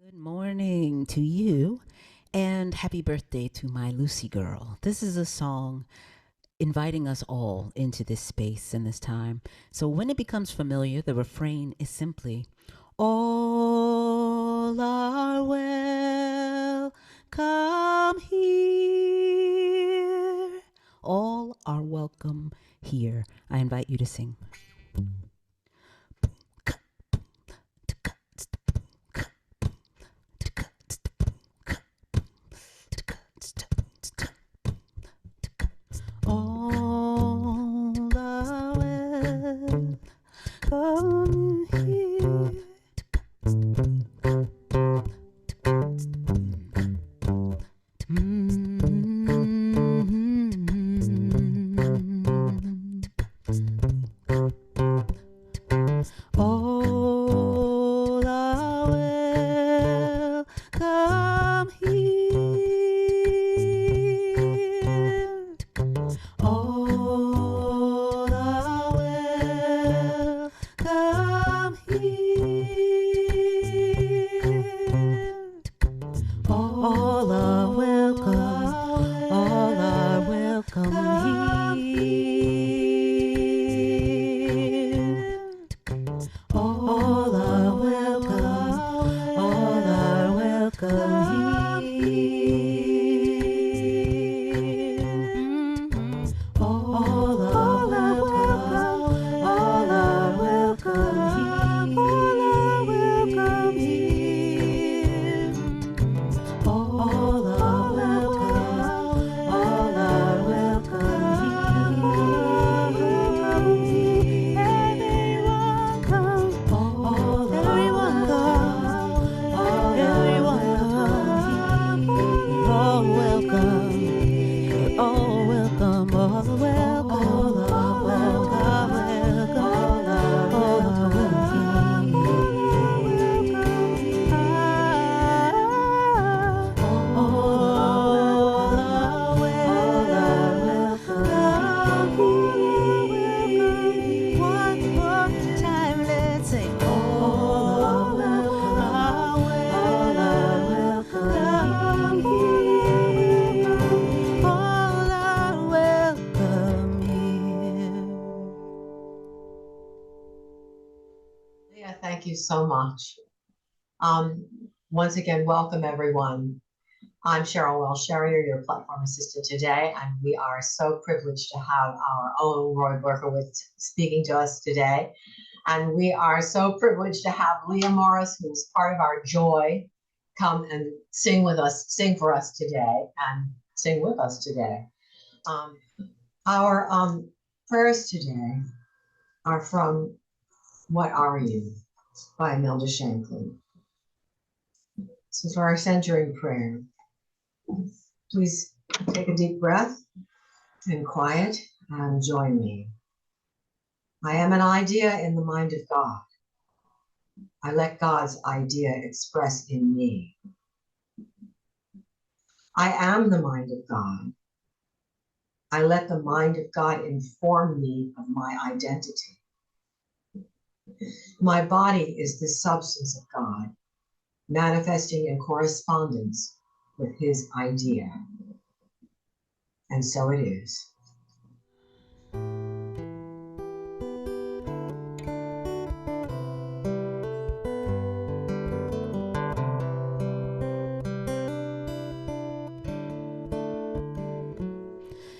Good morning to you, and happy birthday to my Lucy girl. This is a song inviting us all into this space and this time. So when it becomes familiar, the refrain is simply, all are well, come here. All are welcome here. I invite you to sing. All are well, come here. All are well, come here. All are well, come here. All are welcome, all are welcome here. All are welcome, all are welcome here. All are welcome, all are welcome here. All are welcome, all are welcome here. Everyone come, everyone come, everyone come. You're all welcome, you're all welcome, all are welcome, all are welcome, all are welcome. All are welcome. One more time, let's sing. All are welcome. All are welcome here. All are welcome here. Leah, thank you so much. Once again, welcome everyone. I'm Cheryl Welsh-Charrier, your platform assistant today, and we are so privileged to have our own Roy Berkowitz speaking to us today. And we are so privileged to have Lea Morris, who's part of our joy, come and sing with us, sing for us today, and sing with us today. Our prayers today are from What Are You? By Imelda Shanklin. So for our centering prayer, please take a deep breath and quiet and join me. I am an idea in the mind of God. I let God's idea express in me. I am the mind of God. I let the mind of God inform me of my identity. My body is the substance of God, manifesting in correspondence with his idea. And so it is.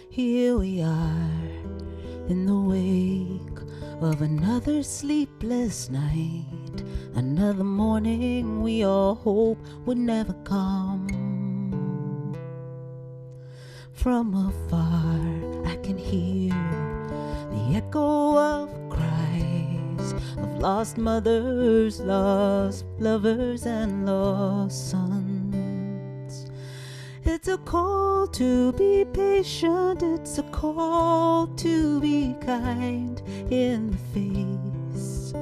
Here we are in the wake of another sleepless night, another morning we all hope would never come. From afar I can hear the echo of cries of lost mothers, lost lovers, and lost sons. It's a call to be patient, it's a call to be kind in the face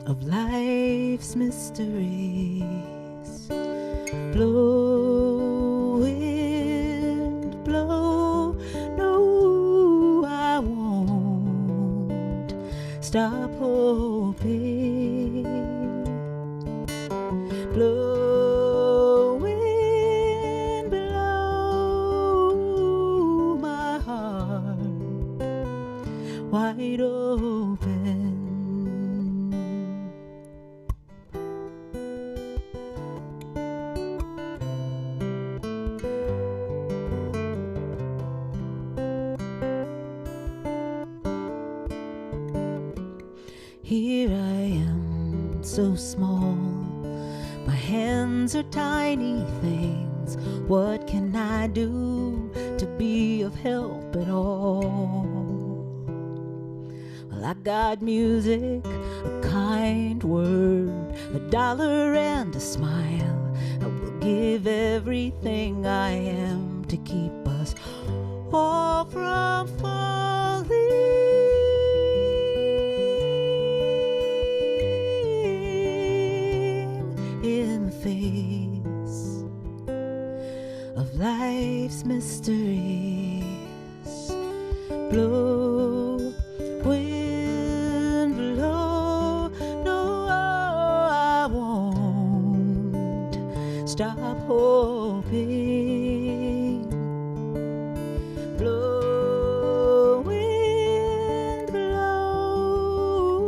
of life's mysteries. Blow, wind, blow, no, I won't stop hoping. Here I am, so small. My hands are tiny things. What can I do to be of help at all? Well, I got music, a kind word, $1 and a smile. I will give everything I am to keep us all from falling in the face of life's mysteries. Blow, wind, blow. No, I won't stop hoping. Blow, wind, blow.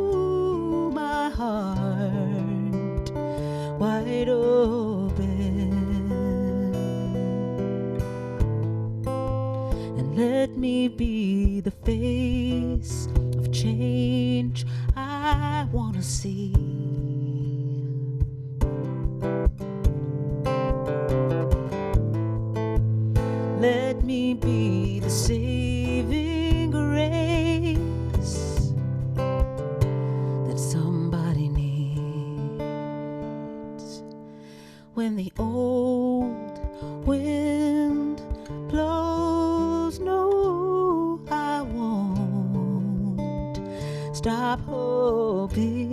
My heart wide open, and let me be the face of change I want to see. Let me be the saving grace that somebody needs when the old wind blows. No, I won't stop hoping.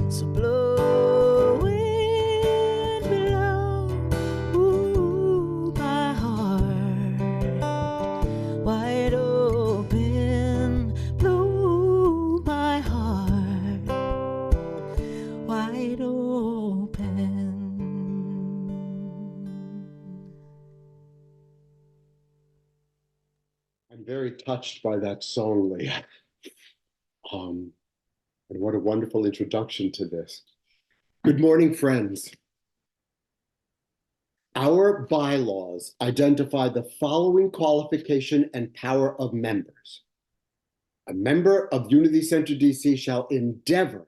So blow, wind, blow. Ooh, my heart wide open. Blow, my heart wide open. I'm very touched by that song, Lea. And what a wonderful introduction to this. Good morning, friends. Our bylaws identify the following qualification and power of members. A member of Unity Center DC shall endeavor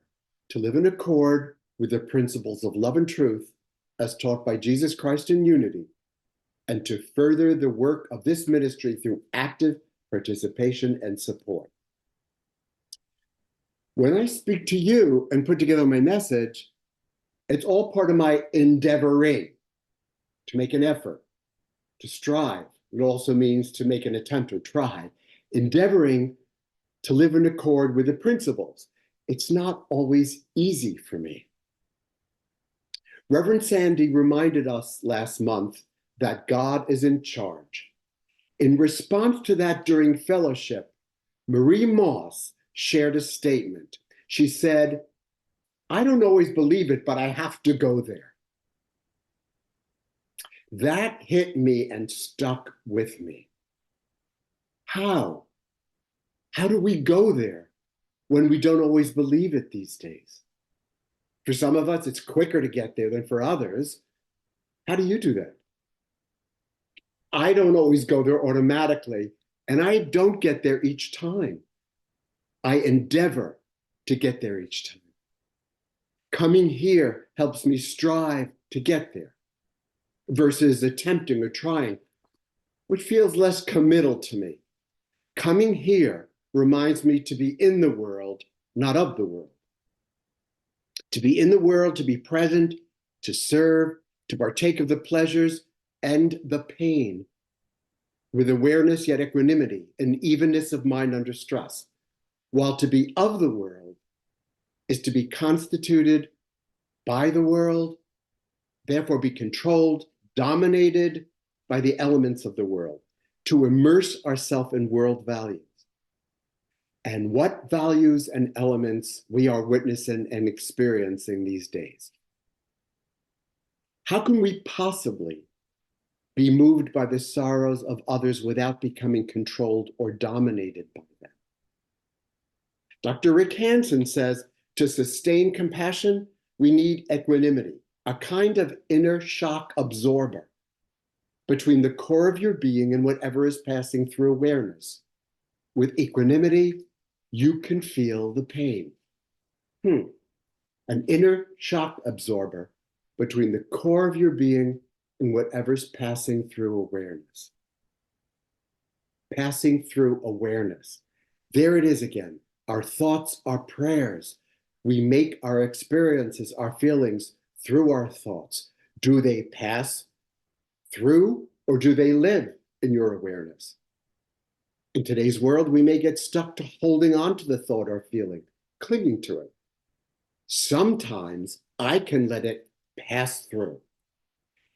to live in accord with the principles of love and truth as taught by Jesus Christ in unity, and to further the work of this ministry through active participation and support. When I speak to you and put together my message, it's all part of my endeavoring, to make an effort, to strive. It also means to make an attempt or try, endeavoring to live in accord with the principles. It's not always easy for me. Reverend Sandy reminded us last month that God is in charge. In response to that during fellowship, Marie Moss shared a statement. She said, "I don't always believe it, but I have to go there." That hit me and stuck with me. How? How do we go there when we don't always believe it these days? For some of us, it's quicker to get there than for others. How do you do that? I don't always go there automatically, and I don't get there each time. I endeavor to get there each time. Coming here helps me strive to get there versus attempting or trying, which feels less committal to me. Coming here reminds me to be in the world, not of the world. To be in the world, to be present, to serve, to partake of the pleasures and the pain with awareness yet equanimity and evenness of mind under stress. While to be of the world is to be constituted by the world, therefore be controlled, dominated by the elements of the world, to immerse ourselves in world values. And what values and elements we are witnessing and experiencing these days. How can we possibly be moved by the sorrows of others without becoming controlled or dominated by them? Dr. Rick Hansen says, to sustain compassion, we need equanimity, a kind of inner shock absorber between the core of your being and whatever is passing through awareness. With equanimity, you can feel the pain. An inner shock absorber between the core of your being and whatever's passing through awareness. Passing through awareness. There it is again. Our thoughts are prayers. We make our experiences, our feelings through our thoughts. Do they pass through or do they live in your awareness? In today's world, we may get stuck to holding on to the thought or feeling, clinging to it. Sometimes I can let it pass through.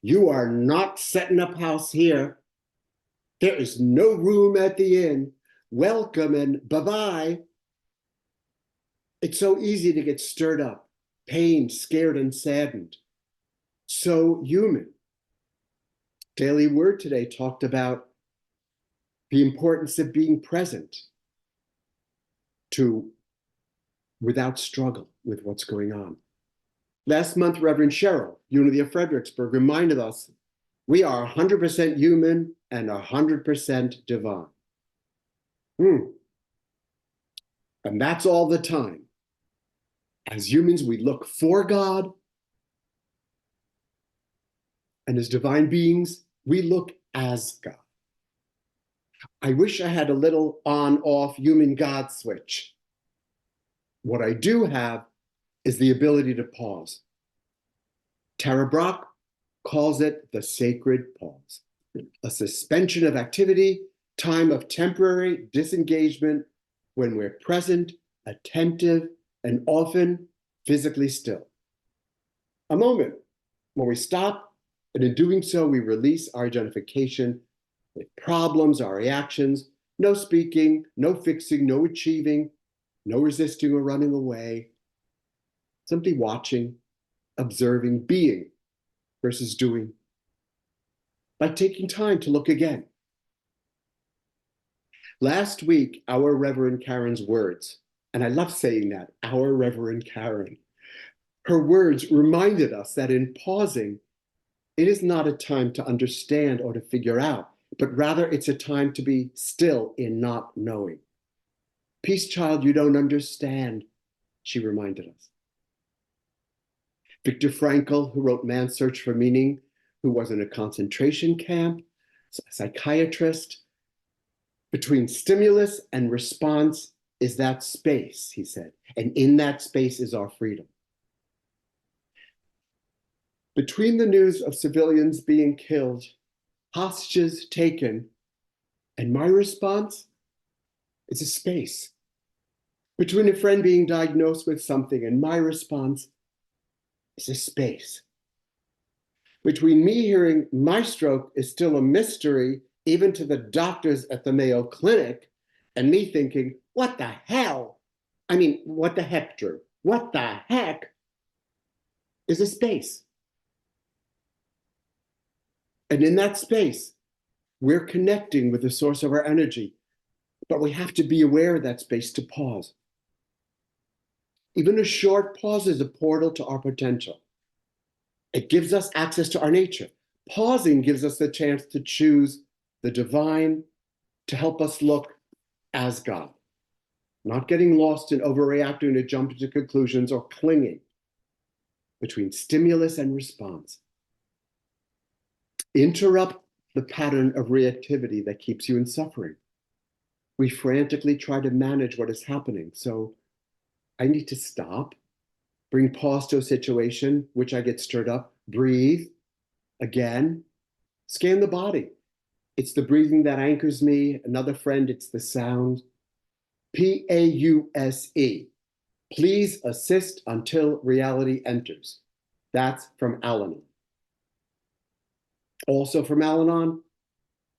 You are not setting up house here. There is no room at the inn. Welcome and bye-bye. It's so easy to get stirred up, pained, scared, and saddened. So human. Daily Word today talked about the importance of being present without struggle with what's going on. Last month, Reverend Cheryl, Unity of Fredericksburg, reminded us we are 100% human and 100% divine. And that's all the time. As humans, we look for God. And as divine beings, we look as God. I wish I had a little on-off human-God switch. What I do have is the ability to pause. Tara Brach calls it the sacred pause, a suspension of activity, time of temporary disengagement when we're present, attentive, and often physically still. A moment when we stop, and in doing so, we release our identification with problems, our reactions, no speaking, no fixing, no achieving, no resisting or running away, simply watching, observing, being versus doing, by taking time to look again. Last week, our Reverend Karen's words, and I love saying that, our Reverend Karen, her words reminded us that in pausing, it is not a time to understand or to figure out, but rather it's a time to be still in not knowing. Peace, child, you don't understand, she reminded us. Viktor Frankl, who wrote Man's Search for Meaning, who was in a concentration camp, a psychiatrist, between stimulus and response is that space, he said, and in that space is our freedom. Between the news of civilians being killed, hostages taken, and my response is a space. Between a friend being diagnosed with something and my response is a space. Between me hearing my stroke is still a mystery, even to the doctors at the Mayo Clinic, and me thinking, what the hell? I mean, what the heck, Drew? What the heck is a space? And in that space, we're connecting with the source of our energy, but we have to be aware of that space to pause. Even a short pause is a portal to our potential. It gives us access to our nature. Pausing gives us the chance to choose the divine to help us look as God, not getting lost in overreacting to jump to conclusions or clinging between stimulus and response. Interrupt the pattern of reactivity that keeps you in suffering. We frantically try to manage what is happening. So I need to stop, bring pause to a situation, which I get stirred up, breathe again, scan the body. It's the breathing that anchors me. Another friend, it's the sound. PAUSE. Please assist until reality enters. That's from Al-Anon. Also from Al-Anon,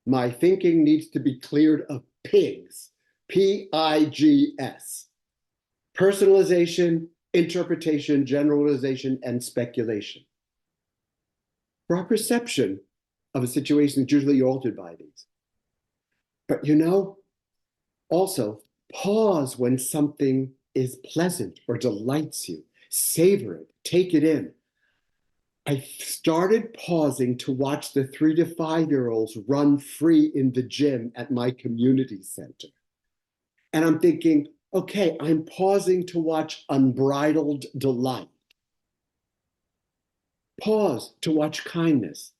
my thinking needs to be cleared of pigs. PIGS. Personalization, interpretation, generalization, and speculation. For our perception of a situation is usually altered by these. But also pause when something is pleasant or delights you. Savor it, take it in. I started pausing to watch the 3 to 5-year-olds run free in the gym at my community center. And I'm thinking, Okay, I'm pausing to watch unbridled delight. Pause to watch kindness,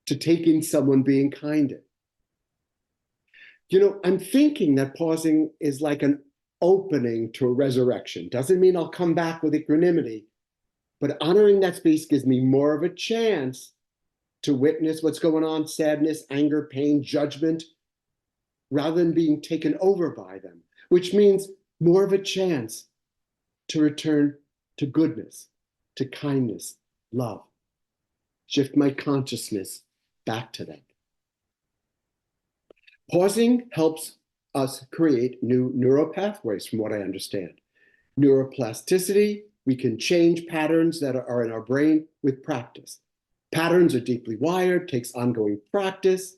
to take in someone being kind. You know, I'm thinking that pausing is like an opening to a resurrection. Doesn't mean I'll come back with equanimity, but honoring that space gives me more of a chance to witness what's going on, sadness, anger, pain, judgment, rather than being taken over by them, which means more of a chance to return to goodness, to kindness, love. Shift my consciousness back to that. Pausing helps us create new neural pathways, from what I understand. Neuroplasticity, we can change patterns that are in our brain with practice. Patterns are deeply wired, takes ongoing practice,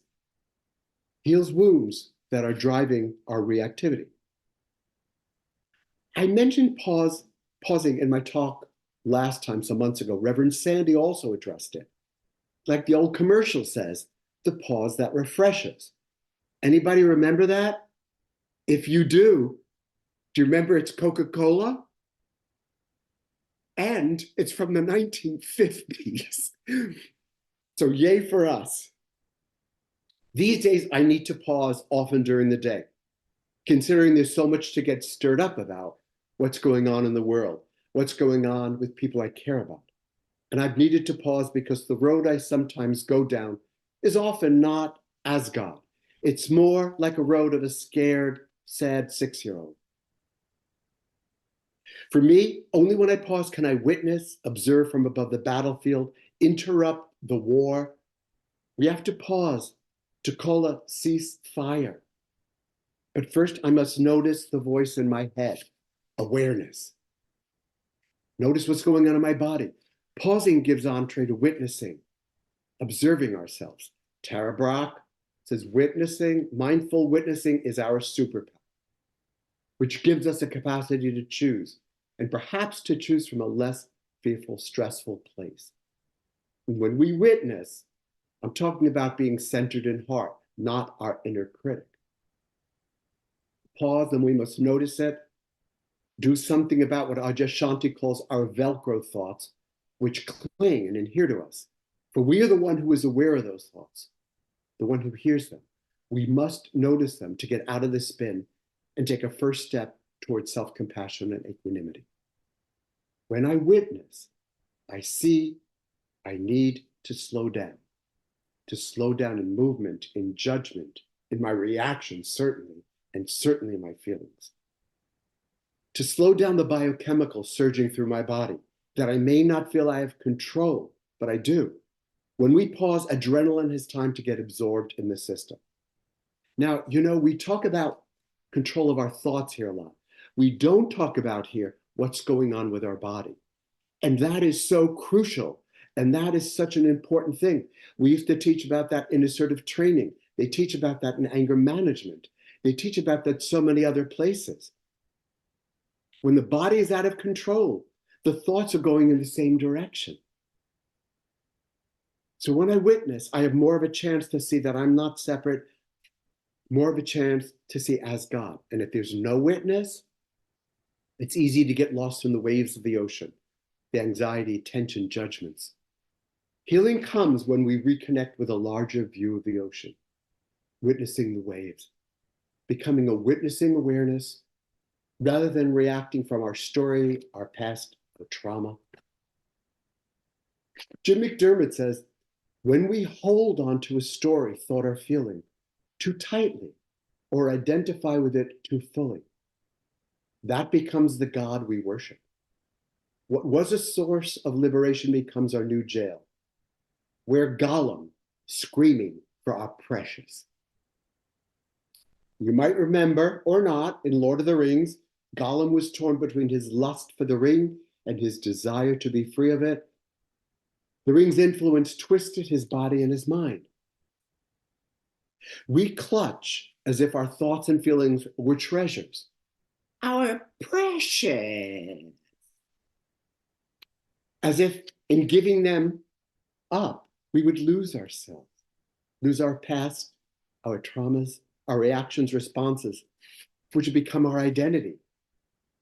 heals wounds that are driving our reactivity. I mentioned pausing in my talk last time, some months ago. Reverend Sandy also addressed it. Like the old commercial says, the pause that refreshes. Anybody remember that? If you do you remember it's Coca-Cola? And it's from the 1950s. So yay for us. These days, I need to pause often during the day, considering there's so much to get stirred up about what's going on in the world, what's going on with people I care about. And I've needed to pause because the road I sometimes go down is often not as God. It's more like a road of a scared, sad 6-year-old. For me, only when I pause can I witness, observe from above the battlefield, interrupt the war. We have to pause to call a ceasefire. But first, I must notice the voice in my head, awareness. Notice what's going on in my body. Pausing gives entree to witnessing, observing ourselves. Tara Brach says witnessing, mindful witnessing is our superpower, which gives us a capacity to choose, and perhaps to choose from a less fearful, stressful place. And when we witness, I'm talking about being centered in heart, not our inner critic. Pause, and we must notice it. Do something about what Ajay Shanti calls our Velcro thoughts, which cling and adhere to us. For we are the one who is aware of those thoughts, the one who hears them. We must notice them to get out of the spin and take a first step towards self-compassion and equanimity. When I witness, I see I need to slow down in movement, in judgment, in my reactions, certainly, and certainly in my feelings. To slow down the biochemicals surging through my body, that I may not feel I have control, but I do. When we pause, adrenaline has time to get absorbed in the system. Now, you know, we talk about control of our thoughts here a lot. We don't talk about here what's going on with our body. And that is so crucial. And that is such an important thing. We used to teach about that in assertive training. They teach about that in anger management. They teach about that so many other places. When the body is out of control, the thoughts are going in the same direction. So when I witness, I have more of a chance to see that I'm not separate, more of a chance to see as God. And if there's no witness, it's easy to get lost in the waves of the ocean, the anxiety, tension, judgments. Healing comes when we reconnect with a larger view of the ocean, witnessing the waves, becoming a witnessing awareness rather than reacting from our story, our past, our trauma. Jim McDermott says, when we hold on to a story, thought, or feeling too tightly or identify with it too fully, that becomes the God we worship. What was a source of liberation becomes our new jail. We're Gollum screaming for our precious. You might remember, or not, in Lord of the Rings, Gollum was torn between his lust for the ring and his desire to be free of it. The ring's influence twisted his body and his mind. We clutch as if our thoughts and feelings were treasures. Our precious. As if in giving them up, we would lose ourselves, lose our past, our traumas, our reactions, responses, which would become our identity.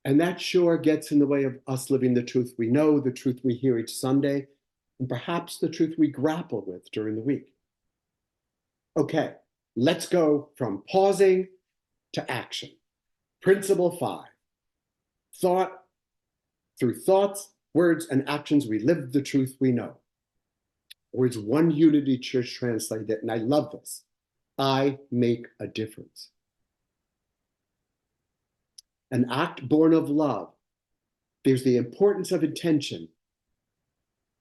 And that sure gets in the way of us living the truth we know, the truth we hear each Sunday, and perhaps the truth we grapple with during the week. Okay, let's go from pausing to action. Principle 5. Thought. Through thoughts, words, and actions, we live the truth we know. Words One Unity Church translated it, and I love this. I make a difference. An act born of love. There's the importance of intention,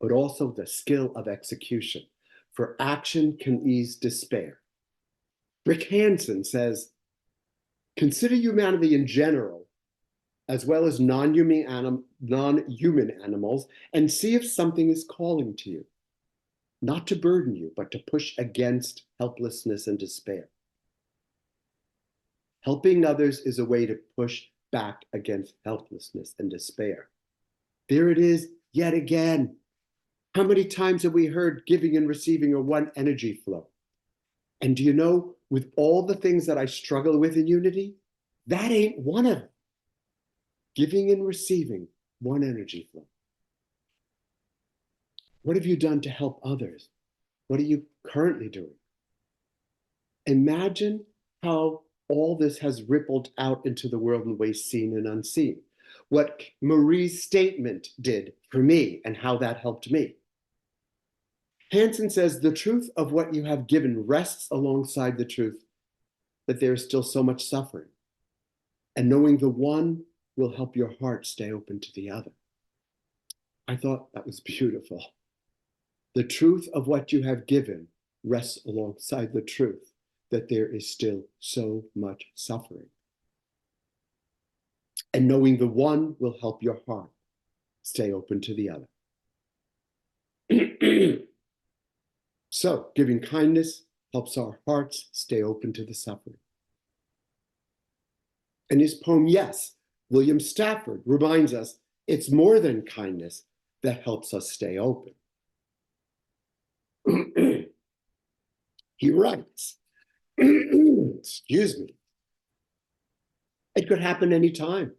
but also the skill of execution. For action can ease despair. Rick Hansen says, consider humanity in general, as well as non-human animals, and see if something is calling to you, not to burden you, but to push against helplessness and despair. Helping others is a way to push back against helplessness and despair. There it is yet again. How many times have we heard giving and receiving are one energy flow? And do you know, with all the things that I struggle with in unity, that ain't one of them. Giving and receiving, one energy flow. What have you done to help others? What are you currently doing? Imagine how all this has rippled out into the world in ways seen and unseen. What Marie's statement did for me and how that helped me. Hansen says the truth of what you have given rests alongside the truth that there is still so much suffering. And knowing the one will help your heart stay open to the other. I thought that was beautiful. The truth of what you have given rests alongside the truth that there is still so much suffering. And knowing the one will help your heart stay open to the other. So, giving kindness helps our hearts stay open to the suffering. In his poem, Yes, William Stafford reminds us it's more than kindness that helps us stay open. He writes, excuse me, it could happen anytime.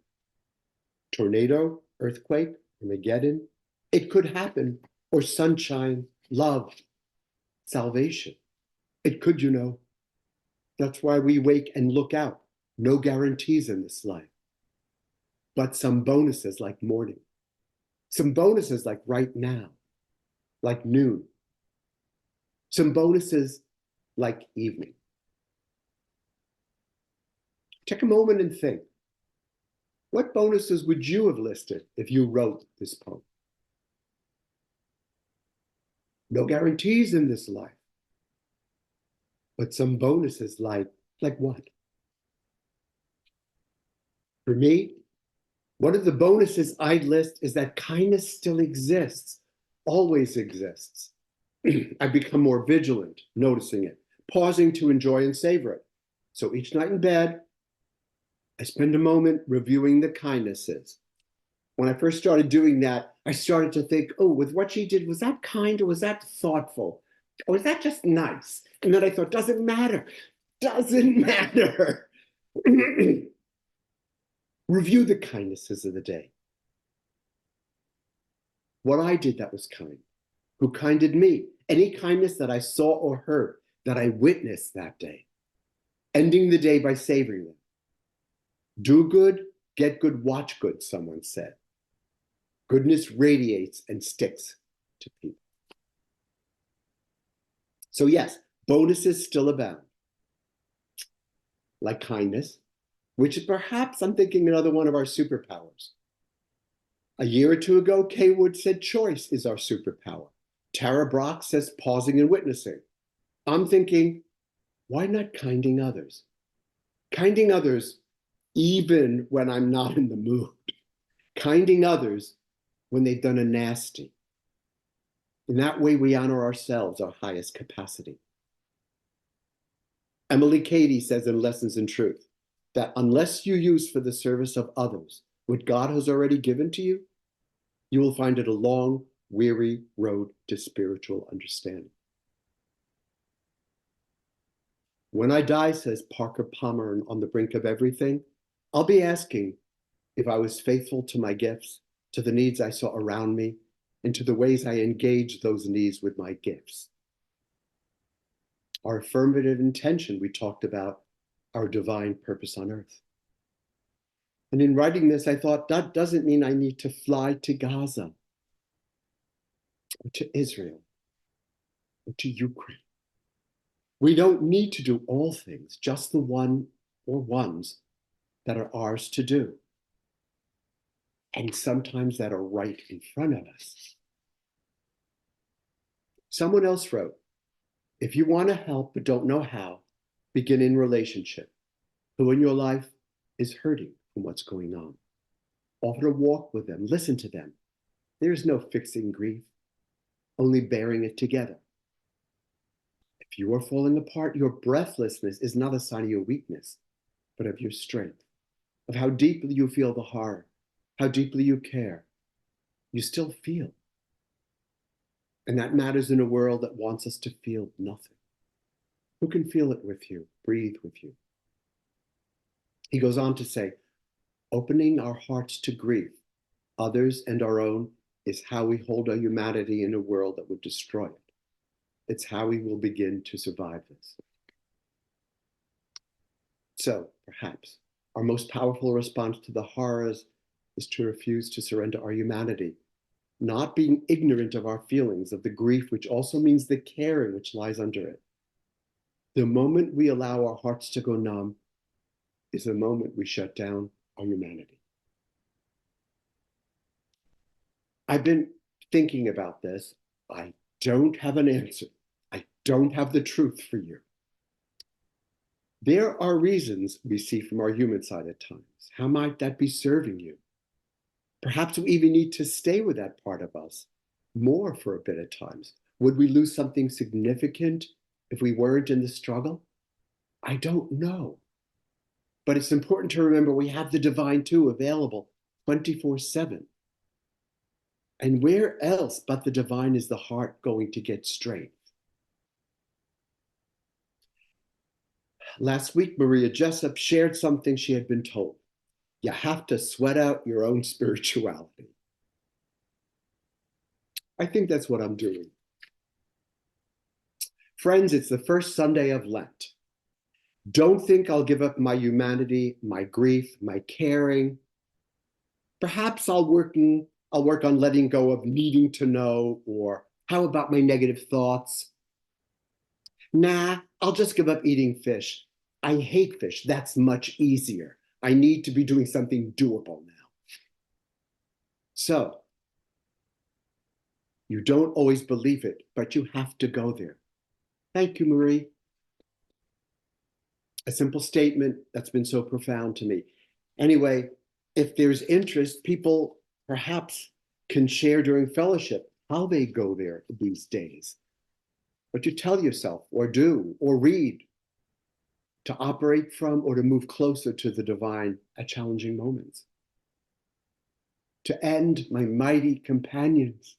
Tornado, earthquake, Armageddon. It could happen, or sunshine, love, salvation. It could, you know. That's why we wake and look out. No guarantees in this life. But some bonuses like morning. Some bonuses like right now, like noon. Some bonuses like evening. Take a moment and think. What bonuses would you have listed if you wrote this poem? No guarantees in this life. But some bonuses like what? For me, one of the bonuses I'd list is that kindness still exists, always exists. I've become more vigilant, noticing it, pausing to enjoy and savor it. So each night in bed, I spend a moment reviewing the kindnesses. When I first started doing that, I started to think, oh, with what she did, was that kind or was that thoughtful? Or was that just nice? And then I thought, doesn't matter. Doesn't matter. Review the kindnesses of the day. What I did that was kind. Who kinded me? Any kindness that I saw or heard, that I witnessed that day. Ending the day by savoring them. Do good, get good, watch good, someone said. Goodness radiates and sticks to people. So yes, bonuses still abound. Like kindness, which is perhaps, I'm thinking, another one of our superpowers. A year or two ago, Kay Wood said choice is our superpower. Tara Brock says pausing and witnessing. I'm thinking, why not kinding others? Kinding others even when I'm not in the mood. Kinding others when they've done a nasty. In that way, we honor ourselves, our highest capacity. Emily Cady says in Lessons in Truth that unless you use for the service of others what God has already given to you, you will find it a long, weary road to spiritual understanding. When I die, says Parker Palmer on The Brink of Everything, I'll be asking, if I was faithful to my gifts, to the needs I saw around me, and to the ways I engaged those needs with my gifts. Our affirmative intention, we talked about our divine purpose on earth. And in writing this, I thought that doesn't mean I need to fly to Gaza or to Israel or to Ukraine. We don't need to do all things, just the one or ones that are ours to do. And sometimes that are right in front of us. Someone else wrote, if you want to help but don't know how, begin in relationship. Who in your life is hurting from what's going on? Offer a walk with them, listen to them. There's no fixing grief, only bearing it together. If you are falling apart, your breathlessness is not a sign of your weakness, but of your strength, of how deeply you feel the horror, how deeply you care. You still feel. And that matters in a world that wants us to feel nothing. Who can feel it with you, breathe with you? He goes on to say, opening our hearts to grief, others and our own, is how we hold our humanity in a world that would destroy it. It's how we will begin to survive this. So, perhaps, our most powerful response to the horrors is to refuse to surrender our humanity, not being ignorant of our feelings, of the grief, which also means the caring which lies under it. The moment we allow our hearts to go numb is the moment we shut down our humanity. I've been thinking about this. I don't have an answer. I don't have the truth for you. There are reasons we see from our human side at times. How might that be serving you? Perhaps we even need to stay with that part of us more for a bit at times. Would we lose something significant if we weren't in the struggle? I don't know. But it's important to remember we have the divine too available 24/7. And where else but the divine is the heart going to get strength? Last week, Maria Jessup shared something she had been told. You have to sweat out your own spirituality. I think that's what I'm doing. Friends, it's the first Sunday of Lent. Don't think I'll give up my humanity, my grief, my caring. Perhaps I'll work on letting go of needing to know, or how about my negative thoughts? Nah, I'll just give up eating fish. I hate fish. That's much easier. I need to be doing something doable now. So, you don't always believe it, but you have to go there. Thank you, Marie. A simple statement that's been so profound to me. Anyway, if there's interest, people perhaps can share during fellowship how they go there these days. What you tell yourself, or do, or read, to operate from or to move closer to the divine at challenging moments. To end, my mighty companions.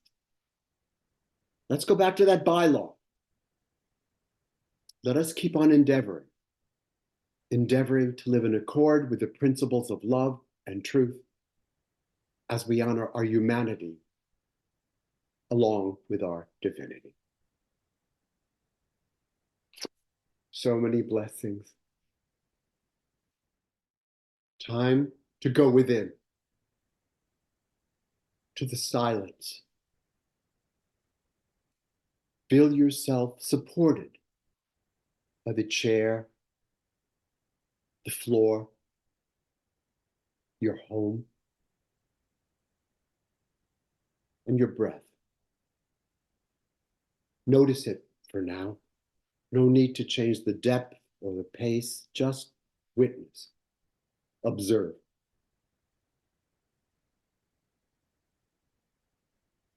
Let's go back to that bylaw. Let us keep on endeavoring to live in accord with the principles of love and truth as we honor our humanity along with our divinity. So many blessings. Time to go within, to the silence. Feel yourself supported by the chair, the floor, your home, and your breath. Notice it for now. No need to change the depth or the pace, just witness, observe.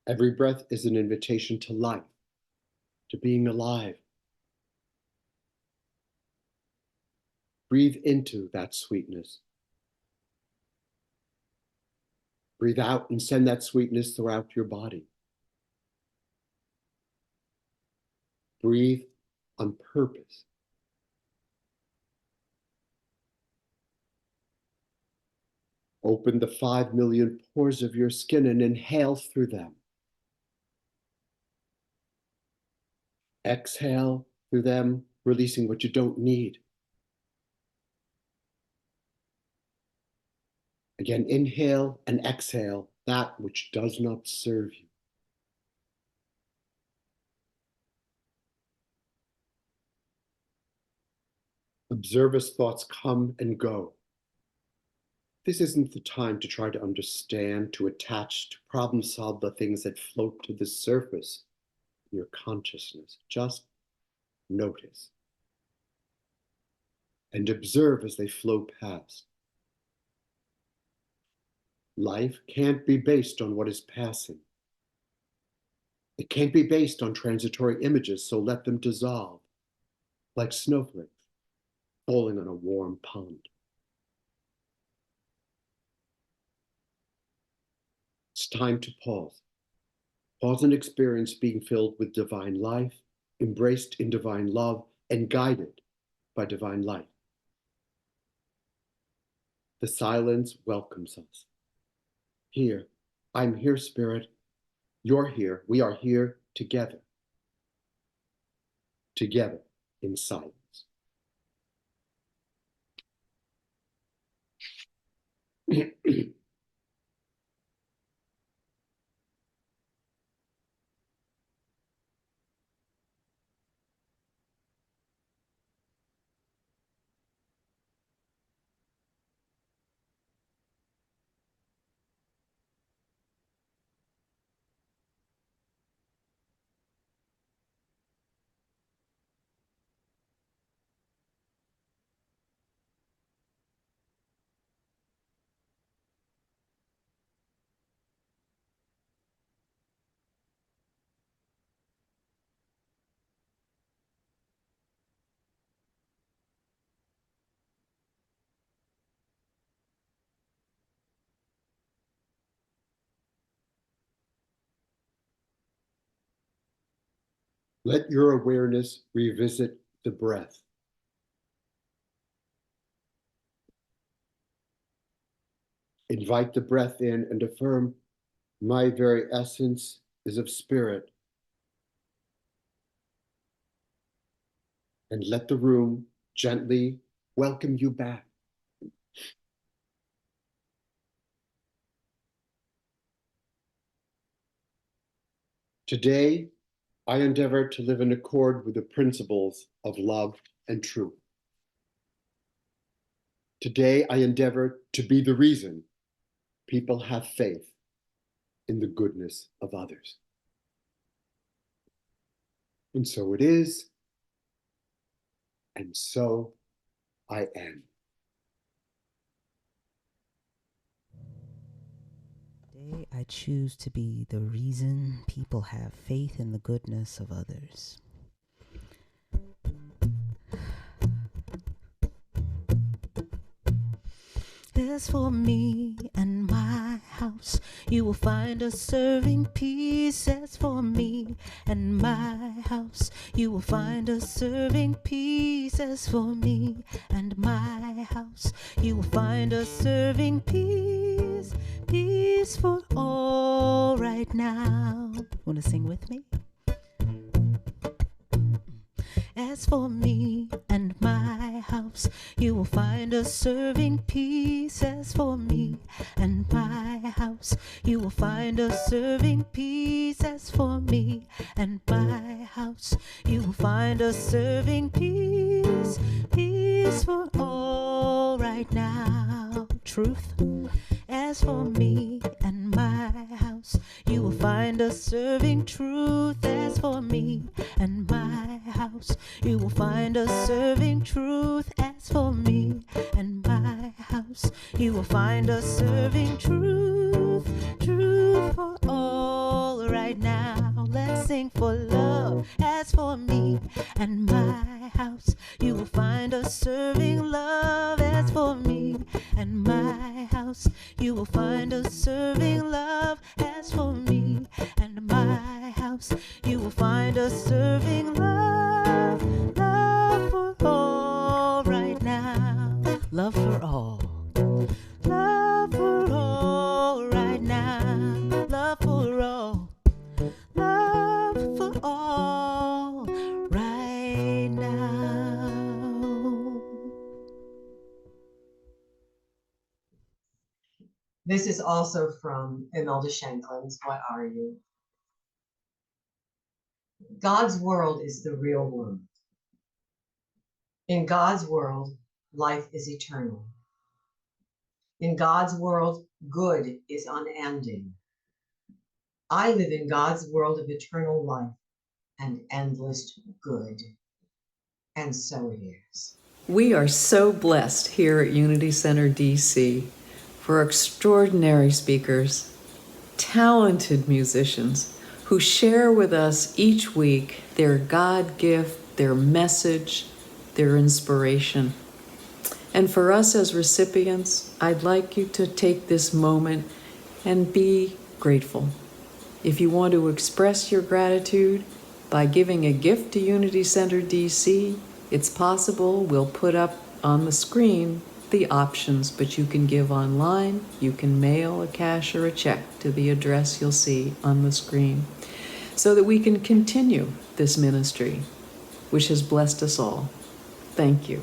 Every breath is an invitation to life, to being alive. Breathe into that sweetness. Breathe out and send that sweetness throughout your body. Breathe on purpose. Open the 5 million pores of your skin and inhale through them. Exhale through them, releasing what you don't need. Again, inhale and exhale that which does not serve you. Observe as thoughts come and go. This isn't the time to try to understand, to attach, to problem solve the things that float to the surface in your consciousness. Just notice and observe as they flow past. Life can't be based on what is passing. It can't be based on transitory images, so let them dissolve like snowflakes falling on a warm pond. It's time to pause. Pause and experience being filled with divine life, embraced in divine love, and guided by divine light. The silence welcomes us. Here, I'm here, Spirit. You're here. We are here together. Together in silence. Let your awareness revisit the breath. Invite the breath in and affirm, my very essence is of spirit. And let the room gently welcome you back. Today, I endeavor to live in accord with the principles of love and truth. Today, I endeavor to be the reason people have faith in the goodness of others. And so it is, and so I am. Today, I choose to be the reason people have faith in the goodness of others. As for me and my house, you will find us serving peace. As for me and my house, you will find us serving peace. As for me and my house, you will find us serving peace. Peace for all right now. Want to sing with me? As for me and my house, you will find us serving peace. As for me and my house, you will find us serving peace. As for me and my house, you will find us serving peace. Peace for all right now. Truth. As for me and my house, you will find us serving truth. As for me and my house, you will find us serving truth. As for me and my house, you will find us serving truth. Truth for all right now. Let's sing for love. As for me and my house, you will find us serving love. As for me and my house, you will find us serving love. As for me and my house, you will find us serving love. Love for all right now. Love for all. Love for This is also from Imelda Shanklin's What Are You? God's world is the real world. In God's world, life is eternal. In God's world, good is unending. I live in God's world of eternal life and endless good. And so it is. We are so blessed here at Unity Center DC for extraordinary speakers, talented musicians who share with us each week their God gift, their message, their inspiration. And for us as recipients, I'd like you to take this moment and be grateful. If you want to express your gratitude by giving a gift to Unity Center DC, it's possible. We'll put up on the screen the options, but you can give online, you can mail a cash or a check to the address you'll see on the screen, so that we can continue this ministry, which has blessed us all. Thank you.